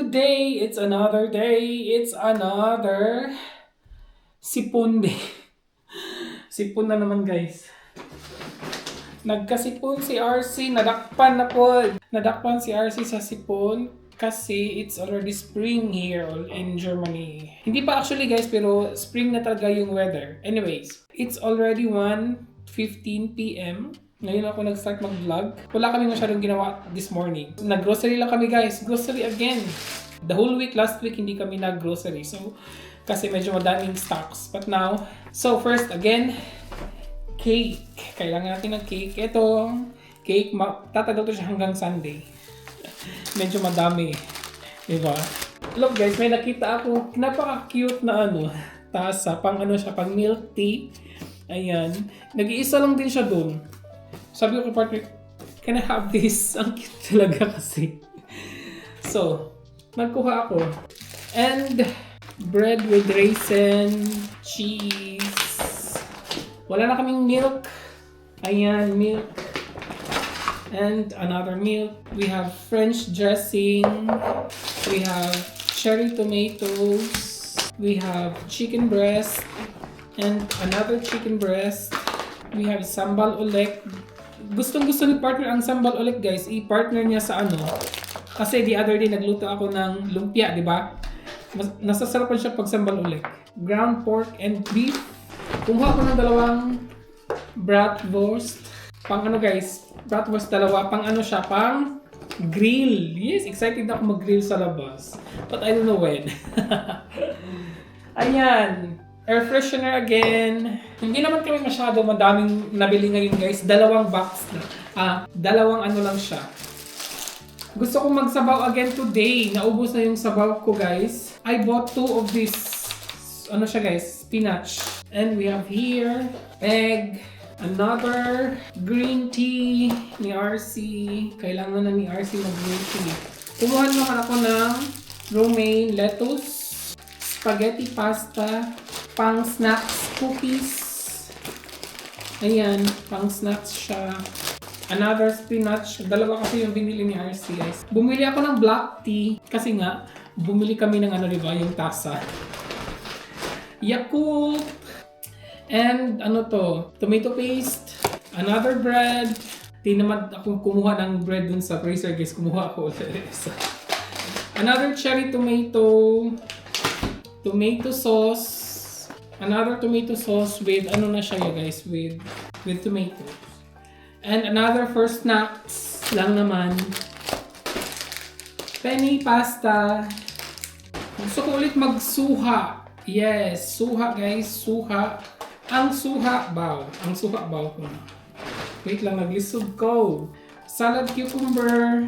today, it's another day, it's another sipon day. Sipon na naman guys. Nagkasipon si RC, nadakpan na po. Nadakpan si RC sa sipon kasi it's already spring here in Germany. Hindi pa actually guys, pero spring na talaga yung weather. Anyways, it's already 1:15 p.m. Ngayon ako nag-start mag-vlog. Wala kami masyadong ginawa this morning. Nag-grocery lang kami guys. Grocery again. The whole week, last week, hindi kami nag-grocery. So, kasi medyo madaming stocks. But now, so first again, cake. Kailangan natin ng cake. Ito, cake, tatagal to siya hanggang Sunday. Medyo madami. Diba? Look guys, may nakita ako. Napaka-cute na tasa. Pang siya, pang milk tea. Ayan. Nag-iisa lang din siya dun. Sabi ko kay partner, can I have this? Ang cute talaga kasi. So, nagkuha ako. And, bread with raisin, cheese. Wala na kaming milk. Ayan, milk. And another milk. We have French dressing. We have cherry tomatoes. We have chicken breast. And another chicken breast. We have sambal ulit. Gustong-gusto ni partner ang sambal ulit guys. I-partner niya sa Kasi the other day nagluto ako ng lumpia, di ba? Nasasarapan siya pag sambal ulit. Ground pork and beef. Kumuha ko ng dalawang bratwurst. Pang guys, bratwurst dalawa. Pang siya, pang grill. Yes, excited ako mag-grill sa labas. But I don't know when. Ayan. Air freshener again. Hindi naman kami masyado madaming nabili ngayon guys. Dalawang box na. Dalawang lang siya. Gusto kong magsabaw again today. Naubos na yung sabaw ko guys. I bought 2 of this. Siya guys? Spinach. And we have here egg. Another green tea ni RC. Kailangan na ni RC mag green tea. Kumuha naman ako ng romaine lettuce. Spaghetti pasta. Pang snacks cookies. Ayan, pang snacks siya. Another spinach. Dalawa kasi yung binili ni RC guys. Bumili ako ng black tea kasi nga bumili kami ng diba, yung tasa. Yakult. And tomato paste. Another bread. Di naman ako kumuha ng bread dun sa freezer guys. Kumuha ako ulit. Another cherry tomato. Tomato sauce. Another tomato sauce with na siya guys, with tomatoes. And another for snacks lang naman. Penny pasta. Gusto ko ulit magsuha. Yes, suha guys, suha. Ang suha baw. Ang suha baw ko na. Wait lang, naglisod ko. Salad cucumber.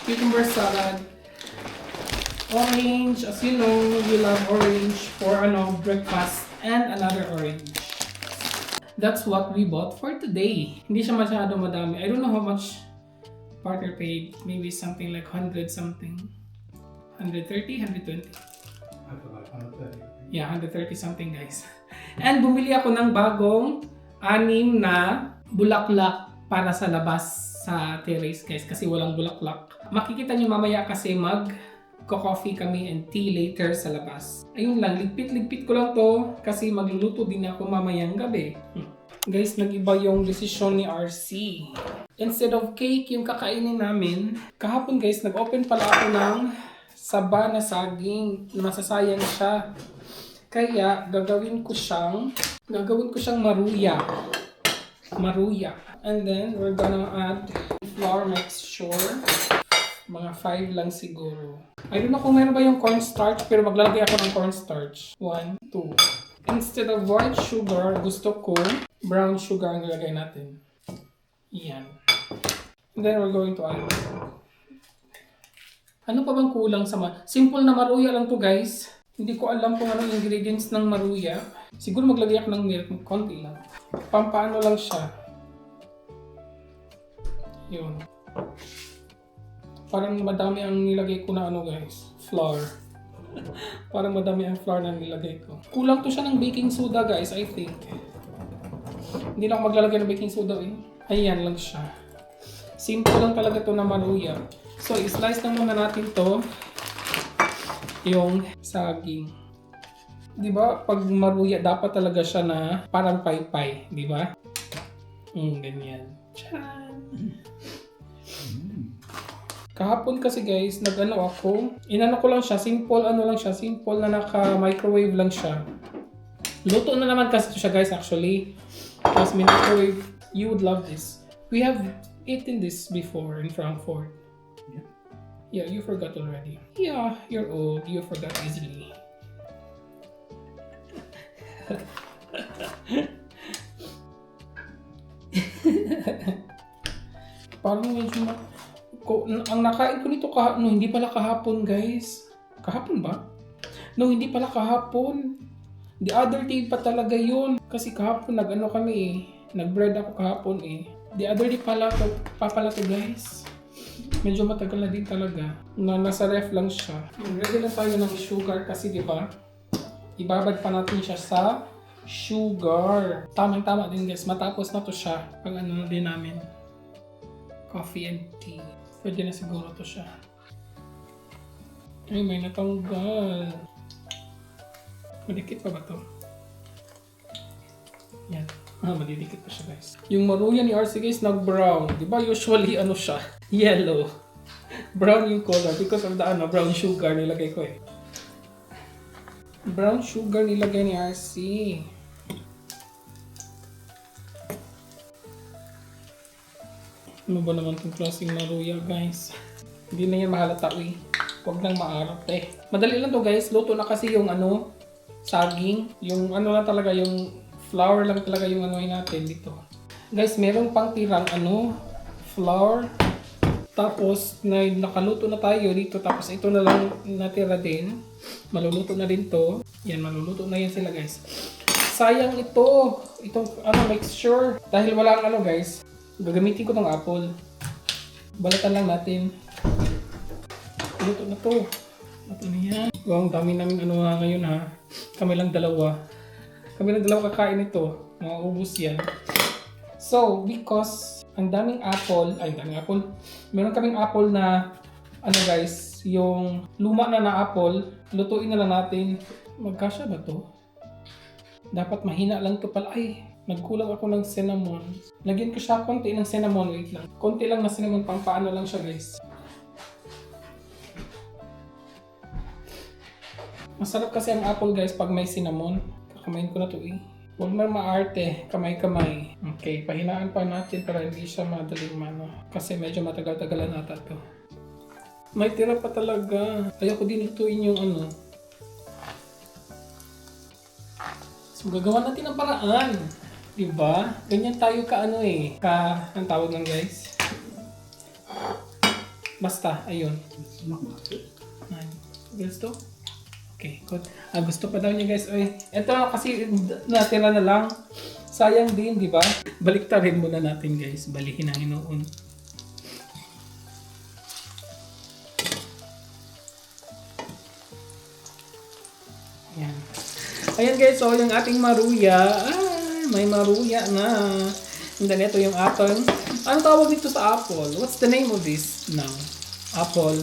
Cucumber salad. Orange, as you know, we love orange for breakfast. And another orange. That's what we bought for today. Hindi siya masyado madami. I don't know how much partner paid. Maybe something like 100 something. 130, 120. I forgot, 130. Yeah, 130 something guys. And bumili ako ng bagong 6 na bulaklak para sa labas sa terrace guys. Kasi walang bulaklak. Makikita nyo mamaya kasi coffee kami and tea later sa labas. Ayun lang, ligpit-ligpit ko lang to kasi magluluto din ako mamayang gabi. Guys, nag-iba yung desisyon ni RC. Instead of cake yung kakainin namin, kahapon guys, nag-open pala ako ng saba na saging. Masasayang siya. Kaya gagawin ko siyang maruya. Maruya. And then, we're gonna add flour mixture. Mga 5 lang siguro. I don't know kung meron ba yung cornstarch, pero maglalagay ako ng cornstarch. 1, 2. Instead of white sugar, gusto ko brown sugar ang nilagay natin. Yan. And then we're going to add. Ano pa bang kulang sa simple na maruya lang to guys. Hindi ko alam kung anong ingredients ng maruya. Siguro maglagay ako ng milk, konti lang. Pampaano lang siya. Yun. Parang madami ang nilagay ko na guys, flour. Parang madami ang flour na nilagay ko. Kulang to siya ng baking soda guys, I think. Hindi na ako maglalagay ng baking soda Ayan lang siya. Simple lang talaga to na maruya. So, i-slice na muna natin to. yung saging. Di ba? Pag maruya, dapat talaga siya na parang paypay. Di ba? Ganyan. Tcharan! Kahapon kasi guys, nag-ano ako. Inano ko lang siya. Simple na naka-microwave lang siya. Luto na naman kasi siya guys actually. Tapos microwave. You would love this. We have eaten this before in Frankfurt. Yeah, you forgot already. Yeah, you're old. You forgot easily. Parang medyo ang nakain ko nito hindi pala kahapon guys. Kahapon ba? No, hindi pala kahapon. The other day pa talaga yun. Kasi kahapon nag-ano kami eh. Nag-bread ako kahapon eh. The other day pala to guys. Medyo matagal na din talaga. Nasa ref lang siya. Ready lang tayo ng sugar kasi di ba? Ibabad pa natin siya sa sugar. Tamang-tama din guys. Matapos na to siya. Pag ano din namin. Coffee and tea. Pwede na siguro to siya. Ay, may natanggal. Madikit pa ba to? Yan. Madidikit pa siya guys. Yung maruya ni RC guys nag-brown. Diba usually ano siya? Yellow. Brown yung color because of the brown sugar nilagay ko eh. Brown sugar nilagay ni RC. Ano ba naman itong klaseng maruya guys? Hindi na yan mahalata eh. Huwag nang maarte. Madali lang to guys. Luto na kasi yung saging. Yung lang talaga, yung flour lang talaga yung natin dito. Guys, meron pang tirang flour. Tapos, nakaluto na tayo dito. Tapos, ito na lang natira din. Maluluto na din to. Yan, maluluto na yan sila guys. Sayang ito. Itong mixture. Dahil walang guys. Gagamitin ko tong apple. Balatan lang natin. Luto na to. Luto na yan. Wow, ang dami namin ngayon ha. Kami lang dalawa kakain ito. Mauubos yan. So, because ang daming apple. Meron kaming apple na guys, yung luma na apple, lutuin na lang natin. Magkasya ba to? Dapat mahina lang to pala. Ay, nagkulang ako ng cinnamon. Lagyan ko siya konti ng cinnamon. Wait lang. Konti lang na cinnamon. Pang paano lang siya guys. Masarap kasi ang apple guys pag may cinnamon. Kakamayin ko na to eh. Huwag na maarte. Kamay-kamay. Okay, pahinaan pa natin para hindi siya madaling Kasi medyo matagal-tagalan nata to. May tira pa talaga. Ayaw ko din lutuin yung So gagawa natin ang paraan. Diba? Ganyan tayo ang tawag ng guys. Basta, ayun. Guys to? Okay, good. Gusto pa daw niya guys. Ay, ito kasi natira na lang. Sayang din, di ba? Baliktarin muna natin guys. Balihin ang hinoon. Ayan. Ayan guys, so yung ating maruya. May maruya na. And then ito yung apple. Ano tawag dito sa apple? What's the name of this now? Apple.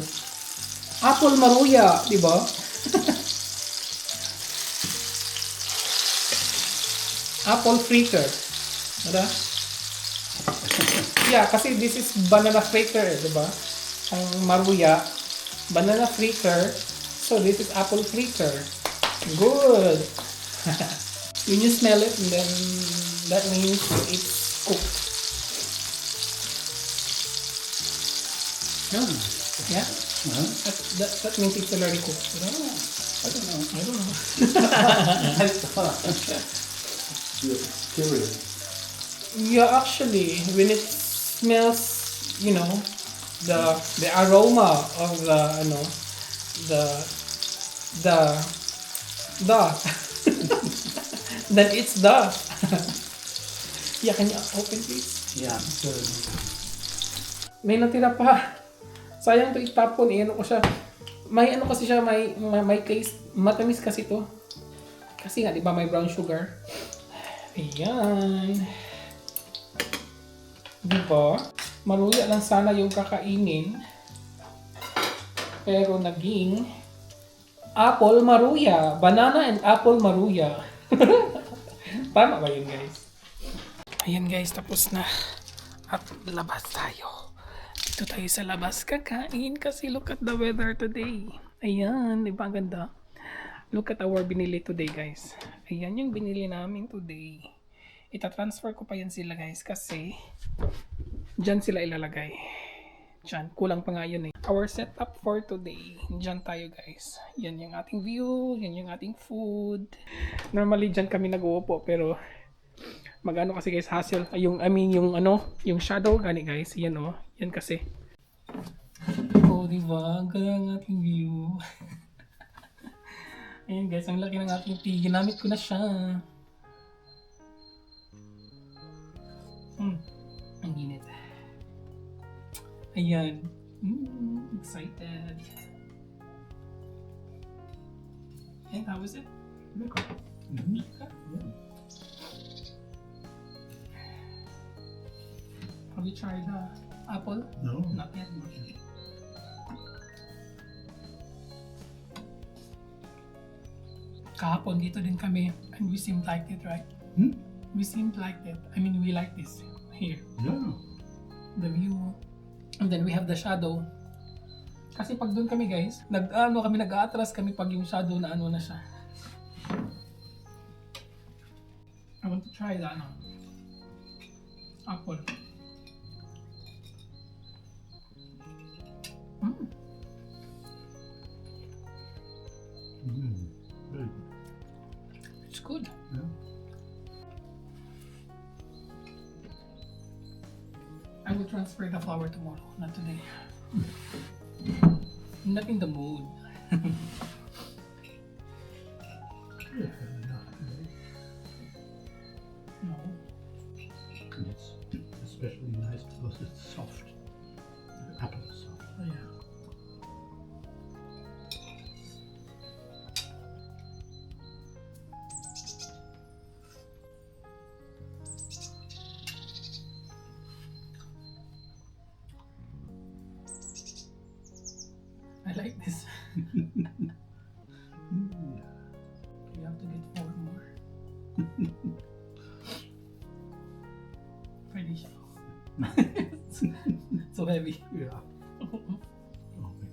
Apple maruya, di ba? Apple fritter. Diba? Yeah, kasi this is banana fritter, diba? Ang maruya, banana fritter. So this is apple fritter. Good. When you smell it, then that means it's cooked. Yeah? That means it's already cooked. I don't know. I thought. You're curious. Yeah, actually, when it smells, the aroma of then it's the. Yeah, can you open please? Yeah, sure. May natira pa. Sayang to itapon, ko siya. May kasi siya, may taste. Matamis kasi to. Kasi nga, di ba may brown sugar? Ayan. Diba? Maruya lang sana yung kakainin. Pero naging apple maruya. Banana and apple maruya. Tama ba yun, guys? Ayan, guys, tapos na. At labas tayo. Dito tayo sa labas kakain kasi look at the weather today. Ayan, di ba ang ganda? Look at our binili today, guys. Ayan yung binili namin today. Ita-transfer ko pa yan sila, guys, kasi dyan sila ilalagay. Dyan, kulang pa nga yun eh. Our setup for today. Dyan tayo, guys. Yan yung ating view, yan yung ating food. Normally dyan kami nag-uupo, pero magano kasi guys, hassle. Yung shadow gani guys. Yan oh. Yan kasi. Oh, diba? Gaya ang ating view. Ayan guys, ang laki ng ating tea. Ginamit ko na siya. Ang init. Ayan. Excited. And how was it? Have you tried the apple? No. Not yet. Kahapon dito din kami and we seemed like it, right? We seemed like it. I mean, we like this here. Yeah. The view. And then we have the shadow. Kasi pag doon kami guys, nag-aatras kami pag yung shadow na ano na siya. I want to try the apple. Very good. It's good. Yeah. I will transfer the flower tomorrow, not today. I'm not in the mood. Yeah, fair enough. No. And it's especially nice because it's soft. The apple is soft. Oh, yeah. I like this. You have to get 4 more. Pretty sure. So heavy. Yeah. Oh, it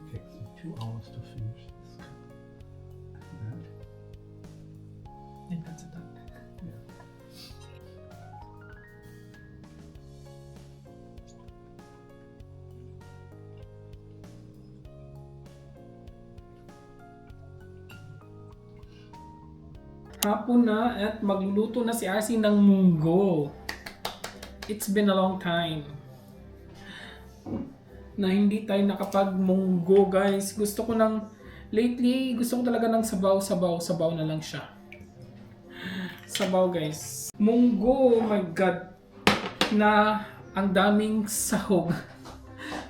takes me 2 hours to finish this cup. Yeah. And that's it. Yeah. Hapon na at magluluto na si RC ng munggo. It's been a long time na hindi tayo nakapag-munggo, guys. Lately, gusto ko talaga ng sabaw na lang siya. Sabaw, guys. Munggo, oh my God. Na ang daming sahog.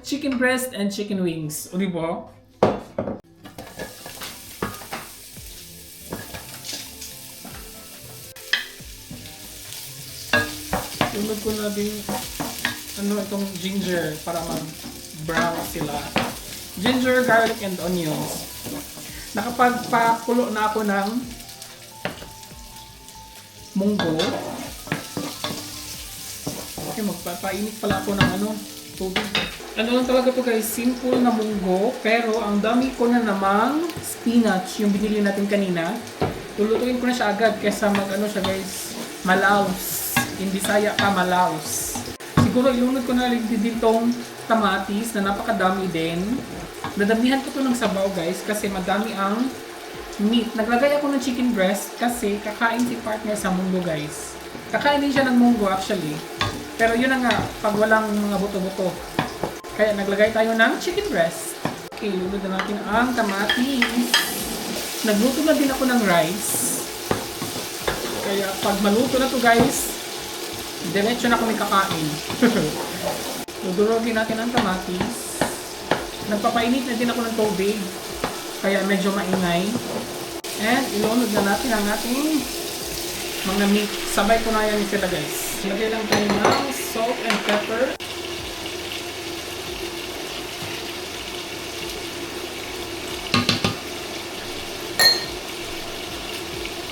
Chicken breast and chicken wings. O diba? Sunod ko na din itong ginger para mag-brown sila. Ginger, garlic, and onions. Nakapagpakulo na ako ng munggo. Okay, magpapainit pala ako ng tubig. Ano lang talaga to guys, simple na munggo, pero ang dami ko na namang spinach, yung binili natin kanina. Lulutuin ko na siya agad kesa siya guys, malaos. In Bisaya pa, malaos. Siguro ilunod ko na rin din tong kamatis na napakadami din. Dadamihan ko to ng sabaw guys kasi madami ang meat. Naglagay ako ng chicken breast kasi kakain si partner sa munggo guys. Kakain din siya ng munggo actually. Pero yun na nga, pag walang mga buto-buto. Kaya naglagay tayo ng chicken breast. Okay, lunod na natin ang kamatis. Nagluto na din ako ng rice. Kaya pag maluto na to guys, diretso na kami kakain. Dudurogin natin ang kamatis. Nagpapainit na din ako ng tubig. Kaya medyo maingay. And ilunod na natin ang ating mga meat. Sabay ko na yan sila guys. Lagay lang tayo ng salt and pepper.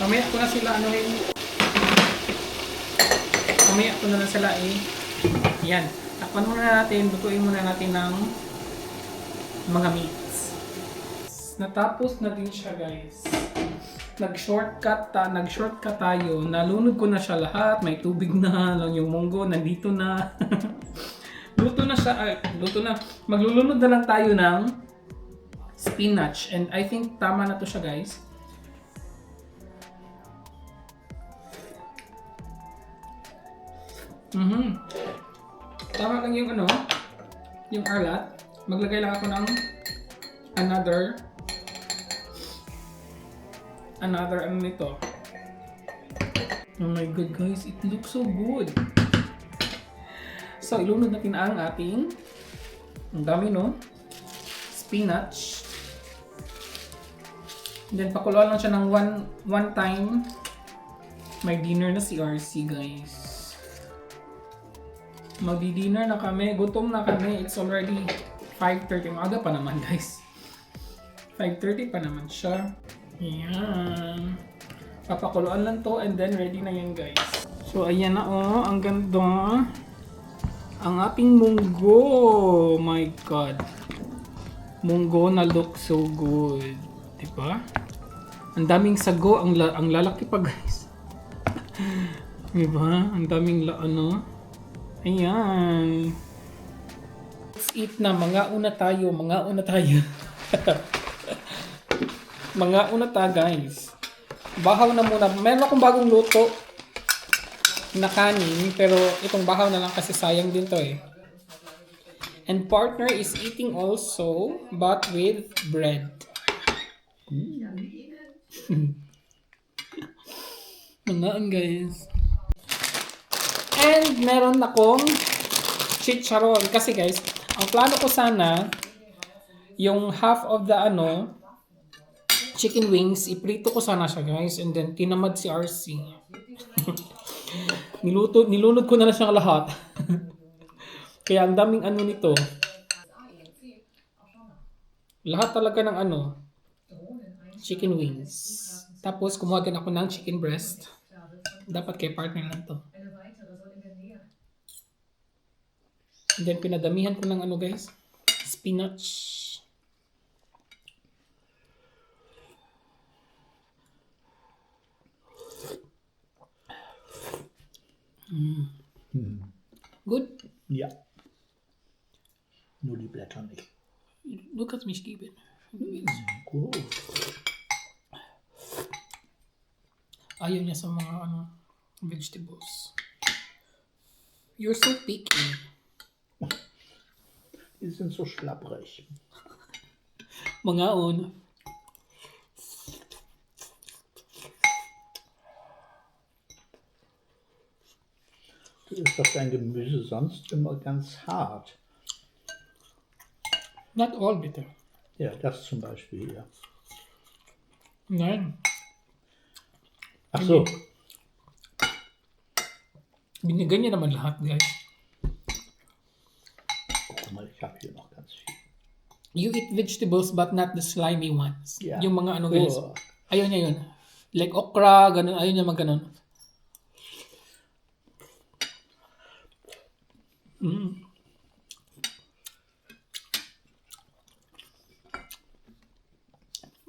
Mamaya ko na sila mamaya ko na lang sila yan. Takpan muna natin, lutuin muna natin ng mga meats. Natapos na din siya, guys. Nag-shortcut tayo. Nalunod ko na siya lahat. May tubig na, lang yung munggo nandito na. Luto na siya. Luto na. Maglulunod na lang tayo ng spinach. And I think tama na to siya, guys. Tama lang yung yung alat. Maglagay lang ako ng another nito. Oh my god, guys, it looks so good. So, ilunod natin ang ating dami, no? Spinach. Then, pakuluan lang siya ng one time. May dinner na si RC, guys. Magdi-dinner na kami. Gutom na kami. It's already 5:30. Maaga pa naman, guys. 5:30 pa naman siya. Ayan. Papakuluan lang to and then ready na yan, guys. So, ayan na ang ganda. Ang ating munggo. Oh my god. Munggo na look so good. Diba? Ang daming sago. Ang lalaki pa, guys. Diba? Ang daming Ayan. Let's eat na. Mga una tayo. Mga una ta, guys. Bahaw na muna. Meron akong bagong luto na kanin, pero itong bahaw na lang kasi sayang din to eh. And partner is eating also, but with bread. Manaan, guys. And meron akong chicharon. Kasi guys, ang plano ko sana, yung half of the chicken wings, iprito ko sana siya, guys. And then, tinamad si RC. Nilunod ko na lang siyang lahat. Kaya ang daming nito. Lahat talaga ng chicken wings. Tapos, kumuha din ako ng chicken breast. Dapat kay partner lang to. And then, pinadamihan ko ng guys, spinach. Good? Ja. Nur die Blätter nicht. Du kannst mich geben. Gut. Ayaw niya sa mga vegetables. You're so picky. Die sind so schlapprig. Mangaon. Ist doch dein Gemüse sonst immer ganz hart? Not all bitter. Ja, das zum Beispiel hier. Nein. Ach so. Binigyan niya naman lahat, guys. Guck mal, ich habe hier noch ganz viel. You eat vegetables but not the slimy ones. Yeah. Yung mga guys. Oh. Ayaw niya yun. Like okra, ganun. Ayaw niya mag-ganun.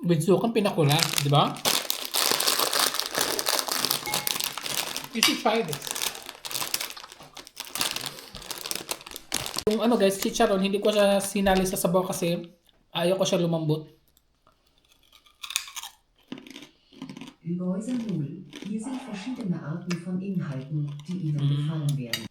With sukang pinakula, di ba? You should try this. Yung guys, chicharon, hindi ko siya sinali sa sabaw kasi ayaw ko siya lumambot. Über Häuser 0. Hier sind verschiedene Arten von Inhalten, die Ihnen gefallen werden.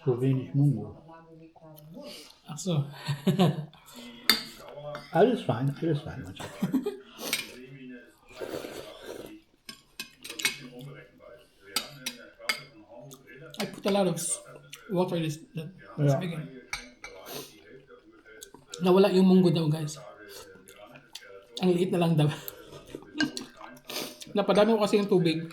So wenig Mungo. Ach so. Alles fein, mein Schatz. I put a lot of water in this. Ja. Nawala yung munggo daw, guys. Ang liit na lang daw. Napadami ko kasi yung tubig.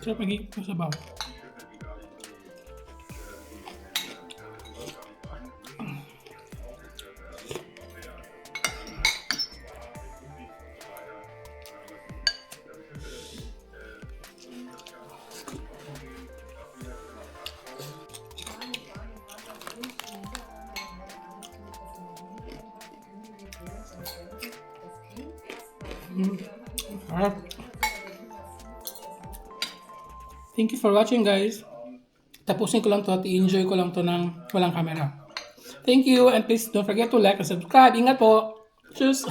Sarap magiging sa sabaw. Sarap. Thank you for watching, guys. Tapusin ko lang to at i-enjoy ko lang to ng walang camera. Thank you, and please don't forget to like and subscribe. Ingat po. Tschüss.